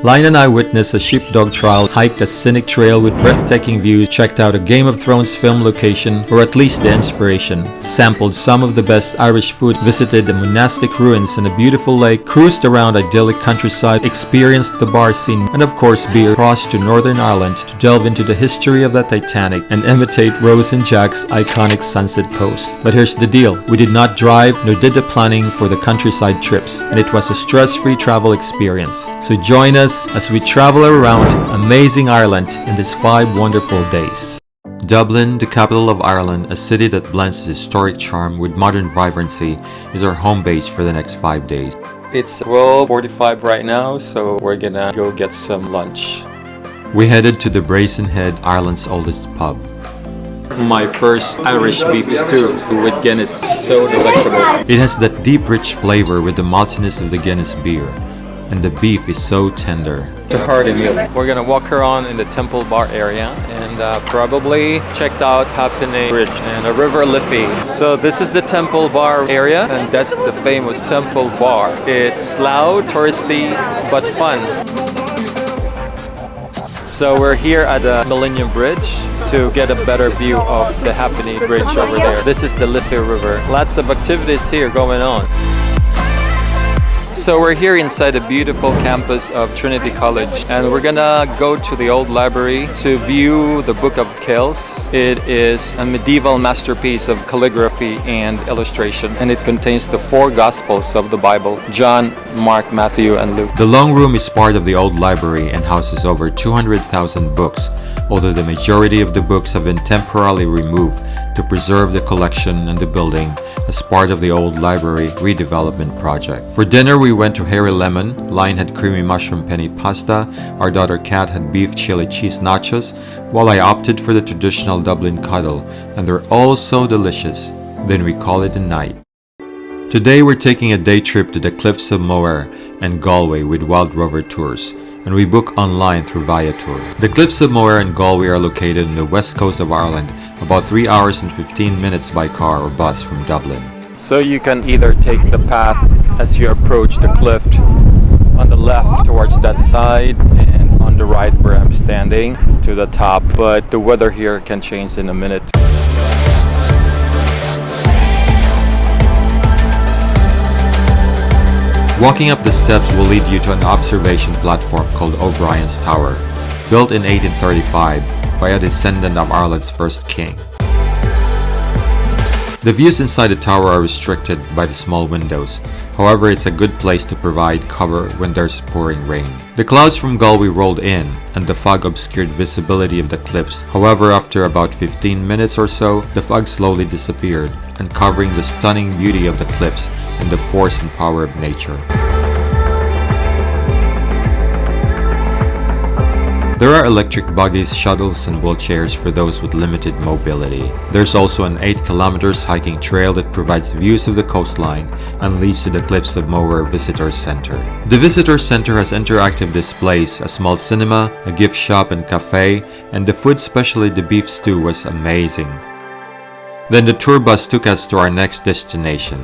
Line and I witnessed a sheepdog trial, hiked a scenic trail with breathtaking views, checked out a Game of Thrones film location, or at least the inspiration, sampled some of the best Irish food, visited the monastic ruins and a beautiful lake, cruised around idyllic countryside, experienced the bar scene, and of course beer, crossed to Northern Ireland to delve into the history of the Titanic and imitate Rose and Jack's iconic sunset pose. But here's the deal, we did not drive nor did the planning for the countryside trips, and it was a stress-free travel experience. So join us as we travel around amazing Ireland in these 5 wonderful days. Dublin, the capital of Ireland, a city that blends historic charm with modern vibrancy, is our home base for the next 5 days. It's 12:45 right now, so we're gonna go get some lunch. We headed to the Brazen Head, Ireland's oldest pub. My first Irish beef stew with Guinness, so delectable. It has that deep rich flavor with the maltiness of the Guinness beer, and the beef is so tender. It's a hearty meal. We're gonna walk around in the Temple Bar area and probably checked out Happiney Bridge and a River Liffey. So this is the Temple Bar area, and that's the famous Temple Bar. It's loud, touristy, but fun. So we're here at the Millennium Bridge to get a better view of the Happiney Bridge over there. This is the Liffey River. Lots of activities here going on. So we're here inside the beautiful campus of Trinity College, and we're gonna go to the old library to view the Book of Kells. It is a medieval masterpiece of calligraphy and illustration, and it contains the 4 Gospels of the Bible: John, Mark, Matthew, and Luke. The long room is part of the old library and houses over 200,000 books, although the majority of the books have been temporarily removed to preserve the collection and the building as part of the old library redevelopment project. For dinner, we went to Harry Lemon. Lion had creamy mushroom penny pasta. Our daughter Kat had beef chili cheese nachos, while I opted for the traditional Dublin cuddle, and they're all so delicious. Then we call it a night. Today, we're taking a day trip to the Cliffs of Moher and Galway with Wild Rover Tours, and we book online through Viator. The Cliffs of Moher and Galway are located on the west coast of Ireland, about 3 hours and 15 minutes by car or bus from Dublin. So you can either take the path as you approach the cliff on the left towards that side, and on the right where I'm standing to the top, but the weather here can change in a minute. Walking up the steps will lead you to an observation platform called O'Brien's Tower, built in 1835 by a descendant of Ireland's first king. The views inside the tower are restricted by the small windows. However, it's a good place to provide cover when there's pouring rain. The clouds from Galway rolled in, and the fog obscured visibility of the cliffs. However, after about 15 minutes or so, the fog slowly disappeared, uncovering the stunning beauty of the cliffs and the force and power of nature. There are electric buggies, shuttles, and wheelchairs for those with limited mobility. There's also an 8 kilometers hiking trail that provides views of the coastline and leads to the Cliffs of Moher Visitor Center. The Visitor Center has interactive displays, a small cinema, a gift shop and cafe, and the food, especially the beef stew, was amazing. Then the tour bus took us to our next destination.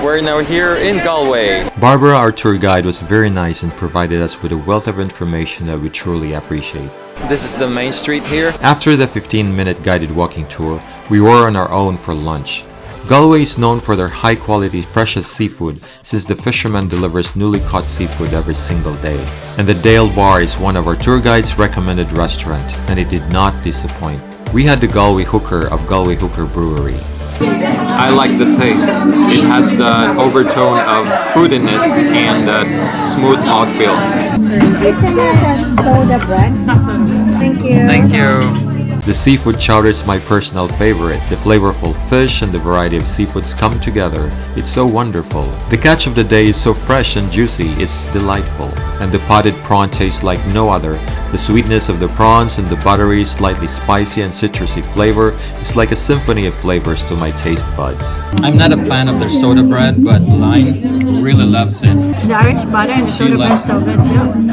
We're now here in Galway. Barbara, our tour guide, was very nice and provided us with a wealth of information that we truly appreciate. This is the main street here. After the 15-minute guided walking tour, we were on our own for lunch. Galway is known for their high-quality, freshest seafood, since the fisherman delivers newly caught seafood every single day. And the Dale Bar is one of our tour guide's recommended restaurant, and it did not disappoint. We had the Galway Hooker of Galway Hooker Brewery. I like the taste. It has the overtone of fruitiness and that smooth mouthfeel. Soda bread. Thank you. Thank you. The seafood chowder is my personal favorite. The flavorful fish and the variety of seafoods come together. It's so wonderful. The catch of the day is so fresh and juicy, it's delightful. And the potted prawn tastes like no other. The sweetness of the prawns and the buttery, slightly spicy and citrusy flavor is like a symphony of flavors to my taste buds. I'm not a fan of their soda bread, but Lion really loves it. The Irish butter and the soda bread is so good too.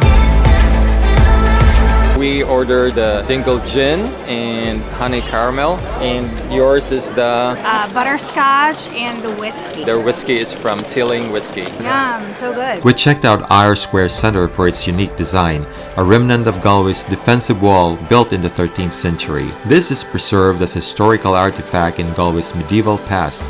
We ordered the dingle gin and honey caramel, and yours is the Butterscotch and the whiskey. their whiskey is from Tilling Whiskey. Yum, so good. We checked out Eyre Square Centre for its unique design, a remnant of Galway's defensive wall built in the 13th century. This is preserved as a historical artifact in Galway's medieval past.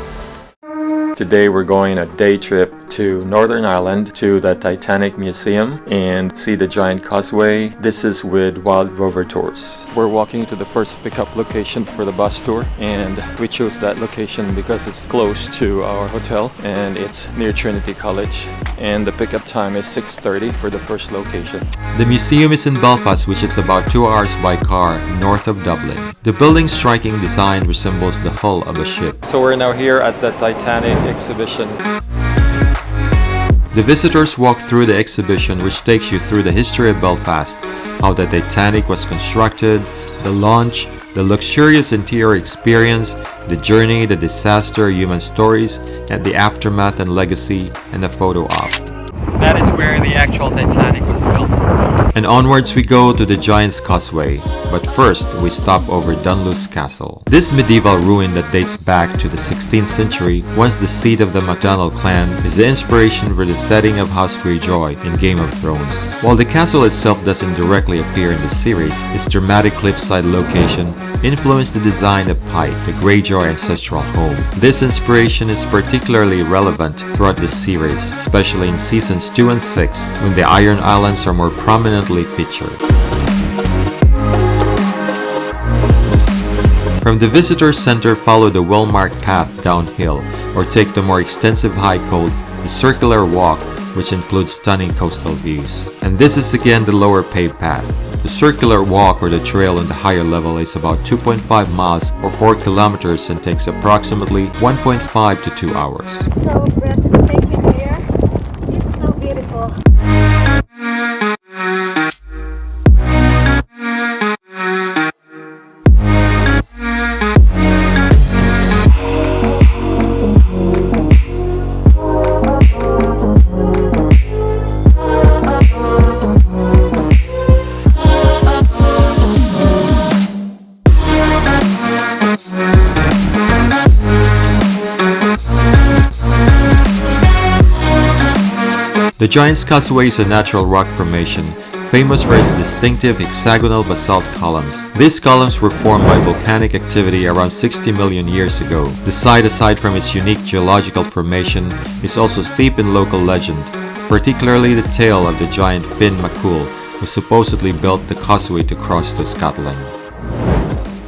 Today we're going a day trip to Northern Ireland to the Titanic Museum and see the giant causeway. This is with Wild Rover Tours. We're walking to the first pickup location for the bus tour, and we chose that location because it's close to our hotel and it's near Trinity College, and the pickup time is 6:30 for the first location. The museum is in Belfast, which is about 2 hours by car north of Dublin. The building's striking design resembles the hull of a ship. So we're now here at the Titanic exhibition. The visitors walk through the exhibition, which takes you through the history of Belfast, how the Titanic was constructed, the launch, the luxurious interior experience, the journey, the disaster, human stories, and the aftermath and legacy, and a photo op. That is where the actual Titanic was built. And onwards we go to the Giant's Causeway, but first we stop over Dunluce Castle. This medieval ruin that dates back to the 16th century, once the seat of the MacDonald clan, is the inspiration for the setting of House Greyjoy in Game of Thrones. While the castle itself doesn't directly appear in the series, its dramatic cliffside location influenced the design of Pike, the Greyjoy ancestral home. This inspiration is particularly relevant throughout the series, especially in seasons 2 and 6, when the Iron Islands are more prominently featured. From the visitor center, follow the well-marked path downhill, or take the more extensive hike called the Circular Walk, which includes stunning coastal views. And this is again the lower paved path. The Circular Walk, or the trail on the higher level, is about 2.5 miles or 4 kilometers and takes approximately 1.5 to 2 hours. So breathtaking here. It's so beautiful. The Giant's Causeway is a natural rock formation, famous for its distinctive hexagonal basalt columns. These columns were formed by volcanic activity around 60 million years ago. The site, aside from its unique geological formation, is also steeped in local legend, particularly the tale of the giant Finn MacCool, who supposedly built the causeway to cross to Scotland.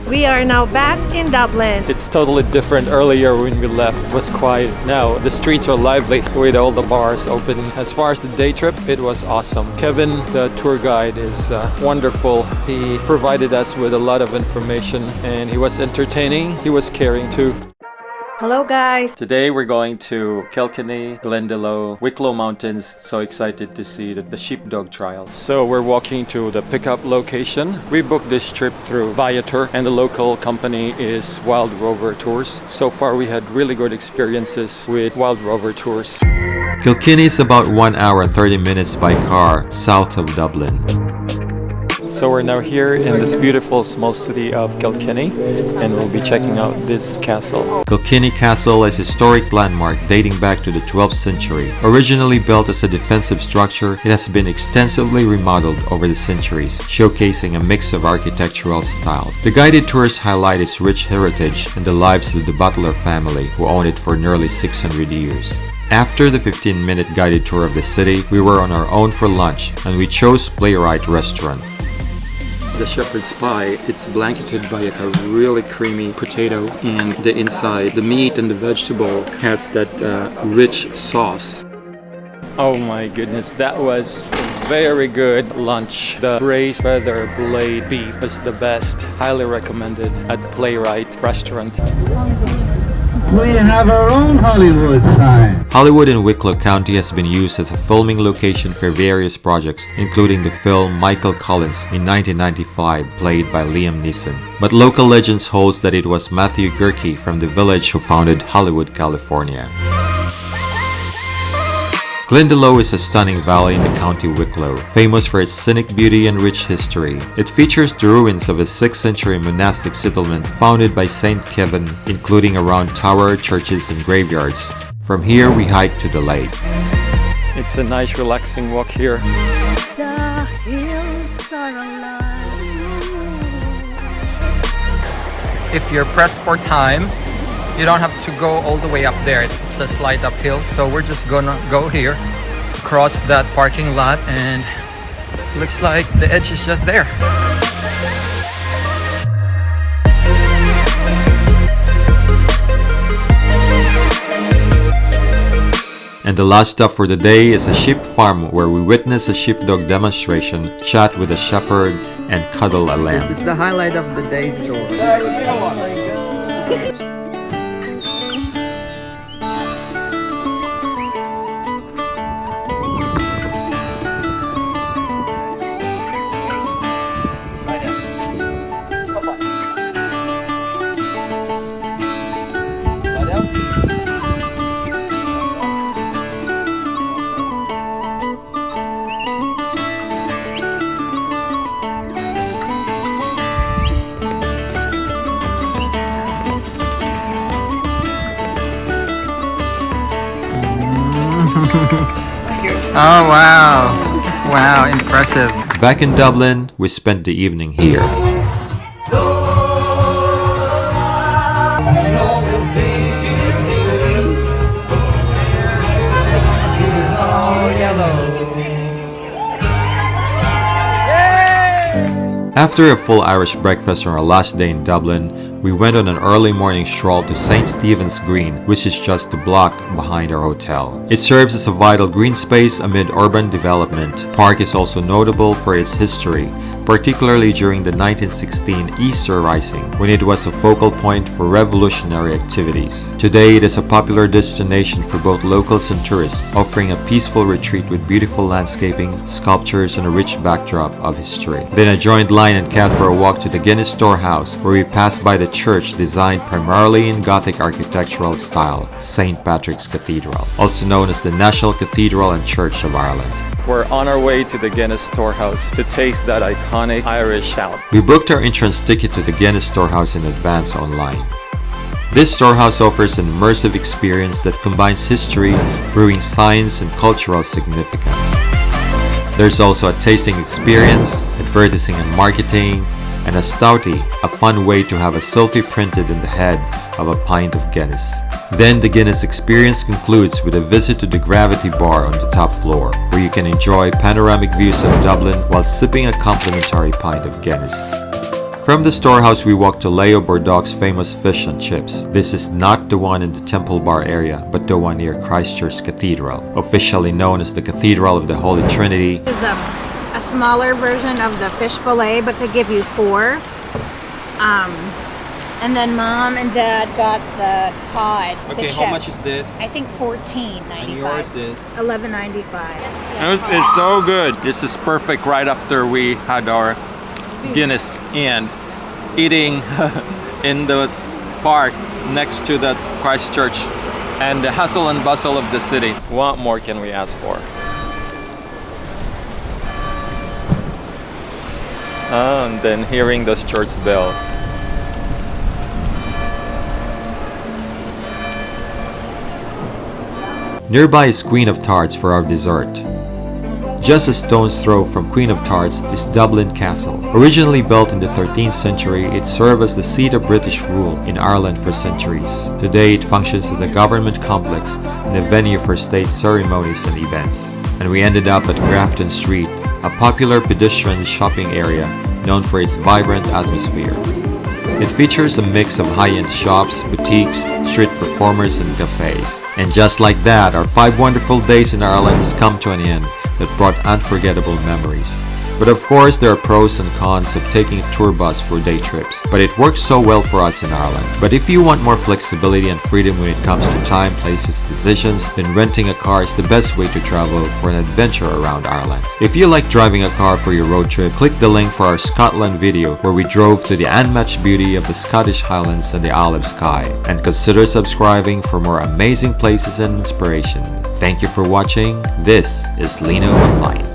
We are now back in Dublin. It's totally different. Earlier when we left it was quiet. Now the streets are lively with all the bars open. As far as the day trip, it was awesome. Kevin, the tour guide, is wonderful. He provided us with a lot of information and he was entertaining. He was caring too. Hello guys. Today we're going to Kilkenny, Glendalough, Wicklow Mountains. So excited to see the sheepdog trials. So we're walking to the pickup location. We booked this trip through Viator and the local company is Wild Rover Tours. So far we had really good experiences with Wild Rover Tours. Kilkenny is about 1 hour and 30 minutes by car south of Dublin. So we're now here in this beautiful small city of Kilkenny and we'll be checking out this castle. Kilkenny Castle is a historic landmark dating back to the 12th century. Originally built as a defensive structure, it has been extensively remodeled over the centuries, showcasing a mix of architectural styles. The guided tours highlight its rich heritage and the lives of the Butler family, who owned it for nearly 600 years. After the 15-minute guided tour of the city, we were on our own for lunch and we chose Playwright Restaurant. The shepherd's pie, it's blanketed by a really creamy potato, and the inside, the meat and the vegetable has that rich sauce. Oh my goodness, that was a very good lunch. The braised feather blade beef is the best. Highly recommended at Playwright Restaurant. We have our own Hollywood sign. Hollywood in Wicklow County has been used as a filming location for various projects, including the film Michael Collins in 1995, played by Liam Neeson. But local legends holds that it was Matthew Gerke from the village who founded Hollywood, California. Glendalough is a stunning valley in the county Wicklow, famous for its scenic beauty and rich history. It features the ruins of a 6th century monastic settlement founded by Saint Kevin, including around tower, churches, and graveyards. From here, we hike to the lake. It's a nice relaxing walk here. The hills are alive. If you're pressed for time, you don't have to go all the way up there. It's a slight uphill, so we're just gonna go here, cross that parking lot, and looks like the edge is just there. And the last stop for the day is a sheep farm where we witness a sheepdog demonstration, chat with a shepherd, and cuddle a lamb. This is the highlight of the day's story. Oh wow, wow, impressive. Back in Dublin, we spent the evening here. After a full Irish breakfast on our last day in Dublin, we went on an early morning stroll to St. Stephen's Green, which is just a block behind our hotel. It serves as a vital green space amid urban development. The park is also notable for its history, particularly during the 1916 Easter Rising, when it was a focal point for revolutionary activities. Today, it is a popular destination for both locals and tourists, offering a peaceful retreat with beautiful landscaping, sculptures, and a rich backdrop of history. Then I joined Line and Cat for a walk to the Guinness Storehouse, where we passed by the church designed primarily in Gothic architectural style, St. Patrick's Cathedral, also known as the National Cathedral and Church of Ireland. We're on our way to the Guinness Storehouse to taste that iconic Irish stout. We booked our entrance ticket to the Guinness Storehouse in advance online. This storehouse offers an immersive experience that combines history, brewing science, and cultural significance. There's also a tasting experience, advertising and marketing, and a stoutie, a fun way to have a selfie printed in the head of a pint of Guinness. Then the Guinness experience concludes with a visit to the Gravity Bar on the top floor, where you can enjoy panoramic views of Dublin while sipping a complimentary pint of Guinness. From the storehouse we walked to Leo Burdock's famous fish and chips. This is not the one in the Temple Bar area, but the one near Christchurch Cathedral, officially known as the Cathedral of the Holy Trinity. It's a smaller version of the fish fillet, but they give you 4. And then Mom and Dad got the cod. Okay, how much is this? I think $14.95. And yours is? $11.95. It's so good. This is perfect right after we had our Guinness and eating in the park next to the Christchurch and the hustle and bustle of the city. What more can we ask for? And then hearing those church bells. Nearby is Queen of Tarts for our dessert. Just a stone's throw from Queen of Tarts is Dublin Castle. Originally built in the 13th century, it served as the seat of British rule in Ireland for centuries. Today, it functions as a government complex and a venue for state ceremonies and events. And we ended up at Grafton Street, a popular pedestrian shopping area known for its vibrant atmosphere. It features a mix of high-end shops, boutiques, street performers, and cafes. And just like that, our 5 wonderful days in Ireland has come to an end that brought unforgettable memories. But of course, there are pros and cons of taking a tour bus for day trips, but it works so well for us in Ireland. But if you want more flexibility and freedom when it comes to time, places, decisions, then renting a car is the best way to travel for an adventure around Ireland. If you like driving a car for your road trip, click the link for our Scotland video where we drove to the unmatched beauty of the Scottish Highlands and the Isle of Skye. And consider subscribing for more amazing places and inspiration. Thank you for watching. This is Lino Online.